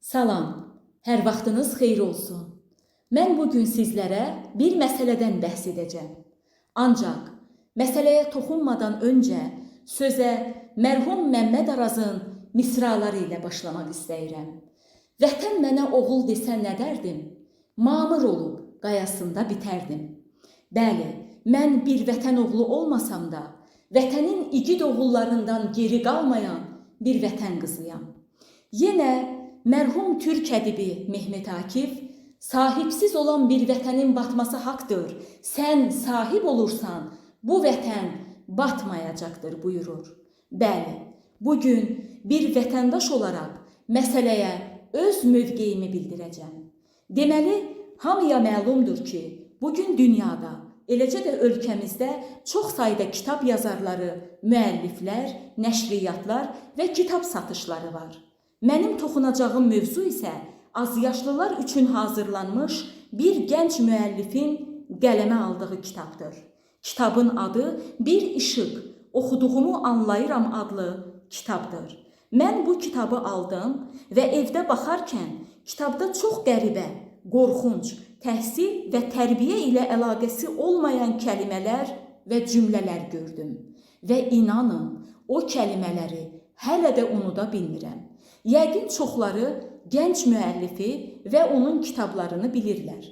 Salam, hər vaxtınız xeyir olsun. Mən bugün sizlərə bir məsələdən bəhs edəcəm. Ancaq məsələyə toxunmadan öncə sözə mərhum Məmməd Arazın misraları ilə başlamaq istəyirəm. Vətən mənə oğul desə nə dərdim? Mamır olub qayasında bitərdim. Bəli, mən bir vətən oğlu olmasam da, vətənin igid oğullarından geri qalmayan bir vətən qızıyam. Yenə mərhum türk ədibi Mehmet Akif, sahibsiz olan bir vətənin batması haqdır. Sən sahib olursan, bu vətən batmayacaqdır buyurur. Bəli, bugün bir vətəndaş olaraq məsələyə öz mövqeyimi bildirəcəm. Deməli, hamıya məlumdur ki, bugün dünyada, eləcə də ölkəmizdə çox sayda kitab yazarları, müəlliflər, nəşriyyatlar və kitab satışları var. Mənim toxunacağım mövzu isə azyaşlılar üçün hazırlanmış bir gənc müəllifin qələmə aldığı kitabdır. Kitabın adı Bir İşıq, Oxuduğumu Anlayıram adlı kitabdır. Mən bu kitabı aldım və evdə baxarkən kitabda çox qəribə, qorxunc, təhsil və tərbiyə ilə əlaqəsi olmayan kəlmələr və cümlələr gördüm. Və inanın, o kəlmələri hələ də unuda bilmirəm. Yəqin çoxları gənc müəllifi və onun kitablarını bilirlər.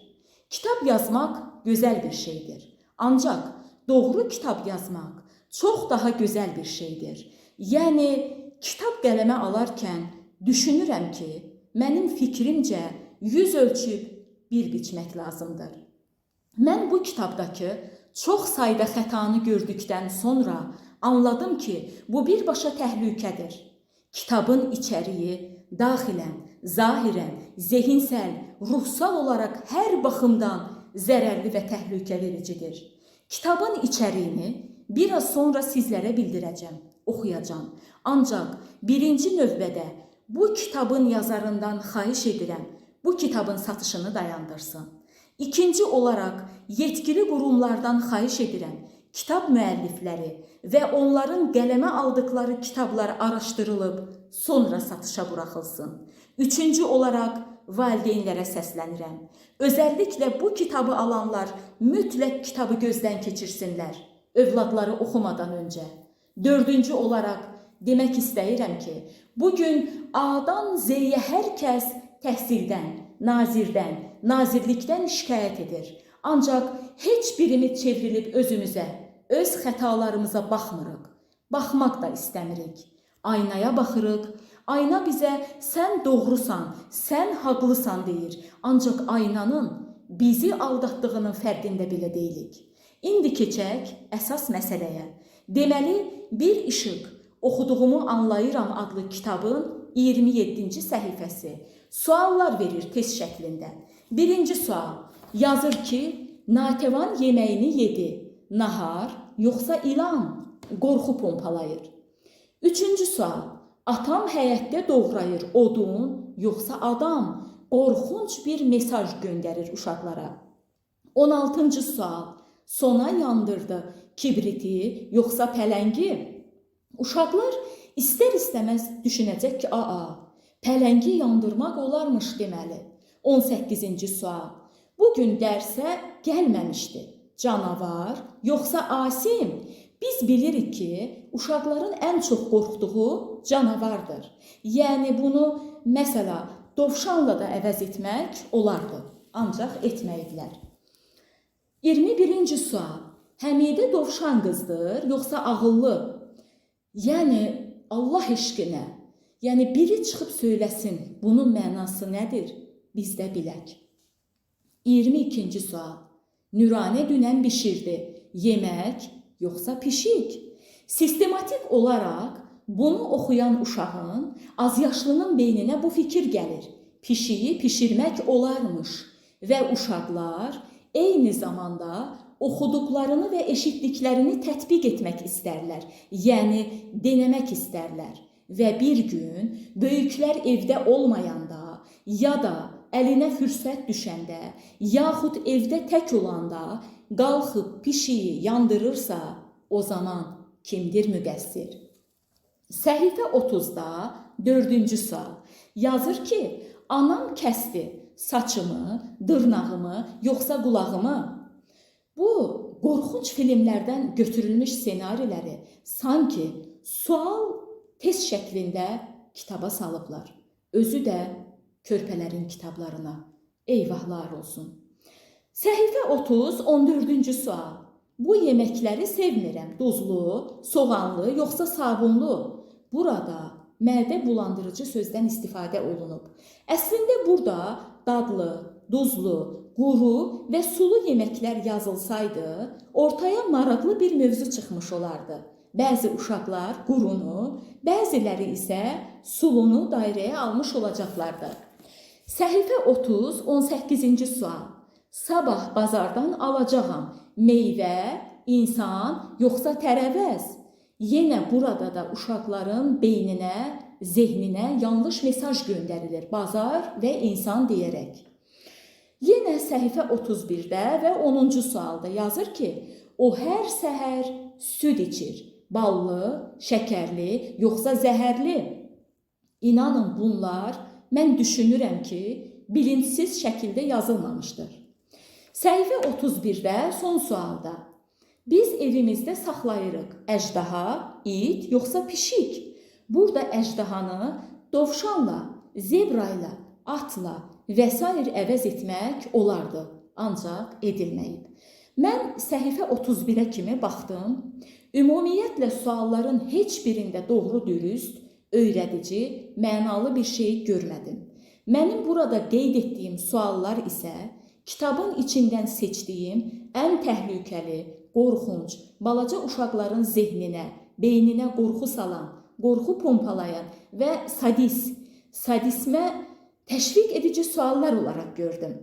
Kitab yazmaq gözəl bir şeydir. Ancaq doğru kitab yazmaq çox daha gözəl bir şeydir. Yəni, kitab qələmə alarkən düşünürəm ki, mənim fikrimcə 100 ölçüb bir biçmək lazımdır. Mən bu kitabdakı çox sayda xətanı gördükdən sonra anladım ki, bu birbaşa təhlükədir. Kitabın içəriyi daxilən, zahirən, zehinsəl, ruhsal olaraq hər baxımdan zərərli və təhlükə vericidir. Kitabın içəriyini biraz sonra sizlərə bildirəcəm, oxuyacam. Ancaq birinci növbədə bu kitabın yazarından xahiş edirəm, bu kitabın satışını dayandırsın. İkinci olaraq yetkili qurumlardan xahiş edirəm, kitab müəllifləri və onların qələmə aldıqları kitablar araşdırılıb, sonra satışa buraxılsın. Üçüncü olaraq valideynlərə səslənirəm. Özəlliklə bu kitabı alanlar mütləq kitabı gözdən keçirsinlər, övladları oxumadan öncə. Dördüncü olaraq demək istəyirəm ki, bugün A-dan Z-yə hər kəs təhsildən, nazirdən, nazirlikdən şikayət edir. Ancaq heç birimiz çevrilib özümüzə, öz xətalarımıza baxmırıq. Baxmaq da istəmirik. Aynaya baxırıq. Ayna bizə sən doğrusan, sən haqlısan deyir. Ancaq aynanın bizi aldatdığının fərqində belə deyilik. İndi keçək əsas məsələyə. Deməli, Bir İşıq, Oxuduğumu Anlayıram adlı kitabın 27-ci səhifəsi suallar verir test şəklində. Birinci sual. Yazır ki, Natəvan yeməyini yedi. Nahar, yoxsa ilan? Qorxu pompalayır. Üçüncü sual. Atam həyətdə doğrayır odun, yoxsa adam? Qorxunc bir mesaj göndərir uşaqlara. 16-cı sual. Sona yandırdı kibriti, yoxsa pələngi? Uşaqlar istər-istəməz düşünəcək ki, pələngi yandırmaq olarmış deməli. 18-ci sual. Bugün dərsə gəlməmişdi. Canavar, yoxsa asim? Biz bilirik ki, uşaqların ən çox qorxduğu canavardır. Yəni bunu, məsələ, dovşanla da əvəz etmək olardı. Ancaq etməyiblər. 21-ci sual. Həmidə dovşan qızdır, yoxsa ağıllı? Yəni, Allah eşqinə, yəni biri çıxıb söyləsin, bunun mənası nədir? Biz də bilək. 22-ci sual. Nüranə dünən bişirdi. Yemək, yoxsa pişik? Sistematik olaraq bunu oxuyan uşağın, azyaşlının beyninə bu fikir gəlir. Pişiyi pişirmək olarmış və uşaqlar eyni zamanda oxuduqlarını və eşitdiklərini tətbiq etmək istərlər, yəni denəmək istərlər. Və bir gün böyüklər evdə olmayanda ya da əlinə fürsət düşəndə, yaxud evdə tək olanda qalxıb pişiyi yandırırsa, o zaman kimdir müqəssir? Səhifə 30-da 4-cü sual yazır ki, Anam kəsdi saçımı, dırnağımı, yoxsa qulağımı? Bu qorxunc filmlərdən götürülmüş ssenariləri sanki sual test şəklində kitaba salıblar. Özü də körpələrin kitablarına. Eyvahlar olsun. Səhifə 30, 14-cü sual. Bu yeməkləri sevmirəm. Duzlu, soğanlı, yoxsa sabunlu? Burada mədə bulandırıcı sözdən istifadə olunub. Əslində burada dadlı, duzlu, quru və sulu yeməklər yazılsaydı, ortaya maraqlı bir mövzu çıxmış olardı. Bəzi uşaqlar qurunu, bəziləri isə sulunu dairəyə almış olacaqlardı. Səhifə 30, 18-ci sual. Sabah bazardan alacağam meyvə, insan, yoxsa tərəvəz? Yenə burada da uşaqların beyninə, zehninə yanlış mesaj göndərilir. Bazar və insan deyərək. Yenə səhifə 31-də və 10-cu sualda yazır ki, o hər səhər süd içir. Ballı, şəkərli, yoxsa zəhərli? İnanın bunlar, mən düşünürəm ki, bilinçsiz şəkildə yazılmamışdır. Səhifə 31-də son sualda. Biz evimizdə saxlayırıq əjdaha, it, yoxsa pişik? Burada əjdahanı dovşanla, zebrayla, atla və s. əvəz etmək olardı, ancaq edilməyib. Mən səhifə 31-ə kimi baxdım. Ümumiyyətlə sualların heç birində doğru dürüst, öyrədici, mənalı bir şey görmədim. Mənim burada qeyd etdiyim suallar isə kitabın içindən seçdiyim ən təhlükəli, qorxunc, balaca uşaqların zehninə, beyninə qorxu salan, qorxu pompalayan və sadismə təşviq edici suallar olaraq gördüm.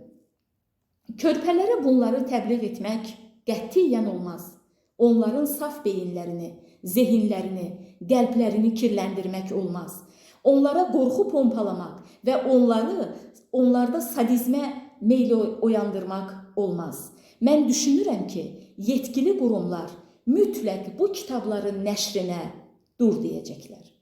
Körpələrə bunları təbliğ etmək qətiyyən olmaz. Onların saf beyinlərini, zehinlərini, qəlblərini kirləndirmək olmaz. Onlara qorxu pompalamaq və onlarda sadizmə meyli oyandırmaq olmaz. Mən düşünürəm ki, yetkili qurumlar mütləq bu kitabların nəşrinə dur deyəcəklər.